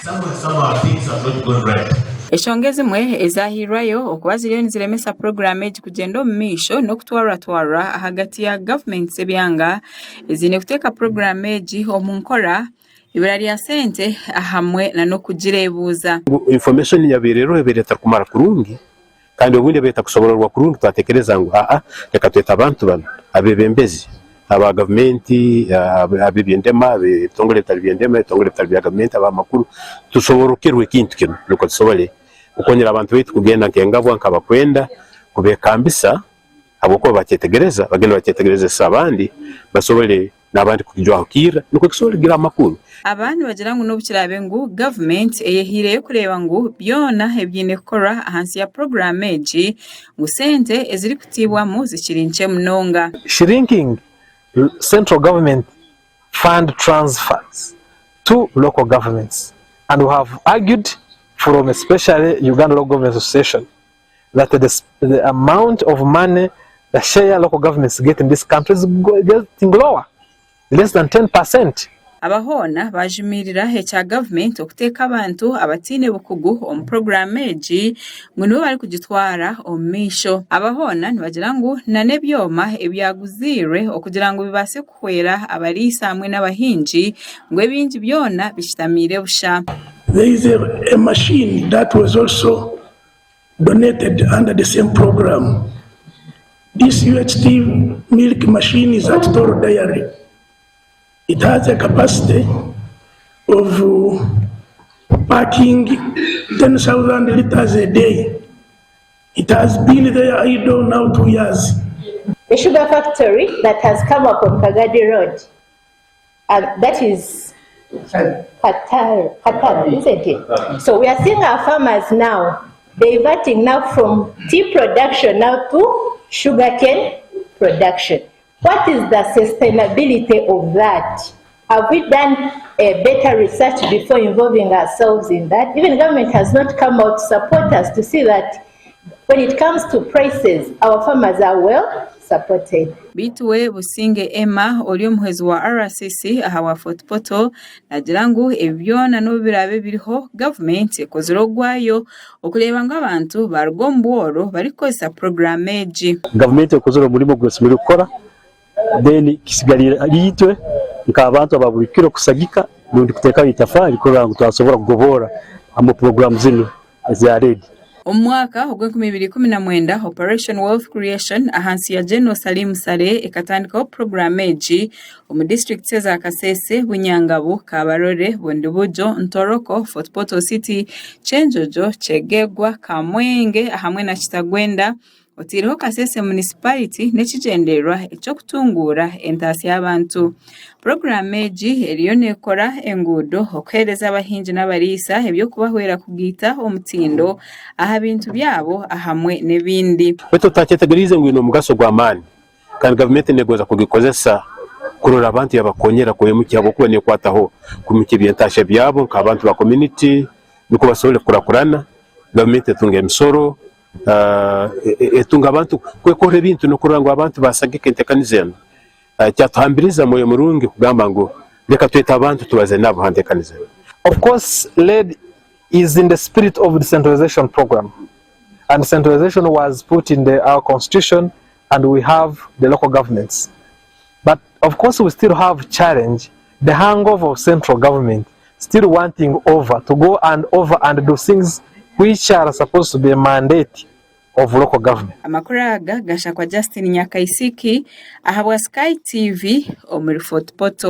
Some things are not going right. Eshongezi mwe ezahirwayo okwaziriyo niziremesa program eji kugenda omumisho n'okutwarwa hagati ya government ebyanga ezine kuteeka program eji omunkora ibura lya sente hamwe na n'okugirebuuza. Information yaberero ebereta kumara kurungi kandi obundi beta kusobororwa kurungi twatekereza ngo reka tweta abantu bano abebembezi aba government abibyendema bitongole talbyendema bitongole talbya government aba makuru tusoborokirwe kintu kino nuko tusobole ukonyera abantu bitu kugenda nkengabwa nkabakwenda kubekambisa aboko baketegereza bagenda baketegereza sabandi basobole nabandi kujwa kira nuko kisobole gira makuru. Abantu bagira ngo n'obukirabe ngo government eyehire kureba ngo byona ebyine kora ahansi ya program eji ngo sente eziri kutibwa mu zikirinche munonga. Shrinking central government fund transfers to local governments, and we have argued from especially Uganda Local Government Association that the amount of money the share local governments get in this country is getting lower, less than 10%. Abahona bajumirira echa government okuteka abantu abatine bukugu omu program eji ngo nibo bari kugitwara omisho. Abahona nibagira ngo nanebyoma ebyaguzire okugira ngo bibase kuhwera abarisa hamwe n'abahinji ngo ebinji byona bishitamire busha. There is a machine that was also donated under the same program. This UHT milk machine is at Toro Dairy. It has a capacity of packing 10,000 liters a day. It has been there idle now 2 years. The sugar factory that has come up on Kagadi Road, that is Qatar, isn't it? So we are seeing our farmers now diverting now from tea production now to sugarcane production. What is the sustainability of that? Have we done a better research before involving ourselves in that? Even government has not come out to support us to see that when it comes to prices, our farmers are well supported. Bituwe Businge Emma oli omuhezi wa RCC ahawa Fort Portal nagira ngo ebyona no birabe biriho government ekozero gwayo okuleba ngo abantu barugombuoro barikoza program eji. Government ekozero mulimo gwese muri gukora then kisigalira yitwe nkabantu ababukiro kusagika nundi kuteka itafari ko ngo twasobora kugobora amo program zino za ready. Omwaka ogw'2019 Operation Wealth Creation ahansi ya General Salim Sare ekatandika program eji omu district za Kasese, Bunyangabo, Kabarore, Bondobujo, Ntoroko, Fort Portal City, Chenjojo, Chegegwa, Kamwenge hamwe na Kitagwenda. Otiriho Kasese municipality nekigenderwa ekyo kutungura entasi y'abantu. Program eji eriyo nekora engudo okwereza abahinji n'abarisa ebyo kubahwera kugita omutindo aha bintu byabo ahamwe nebindi. Beto taketegerize ngwino mugaso gwa mani kandi government negoza kugikozesa kurora abantu yabakonyera kuhemukiye kuba ne kwataho kumiki byentashe byabo nk'abantu ba community niko basobole kurakurana government etunga emisoro etunga abantu kwekore ibintu no kurangwa abantu basagike intekanizeno cyatambiriza moyo murungi kugamba ngo reka tweta abantu tubaze nabo handekanizeno. Of course, LED is in the spirit of the decentralization program, and centralization was put in our constitution, and we have the local governments. But of course we still have challenge, the hangover of central government still wanting to go and do things which are supposed to be a mandate of local government. Amakuraga gasha kwa Justin Nyakaisiki ahabwa Sky TV omuri Fort Portal.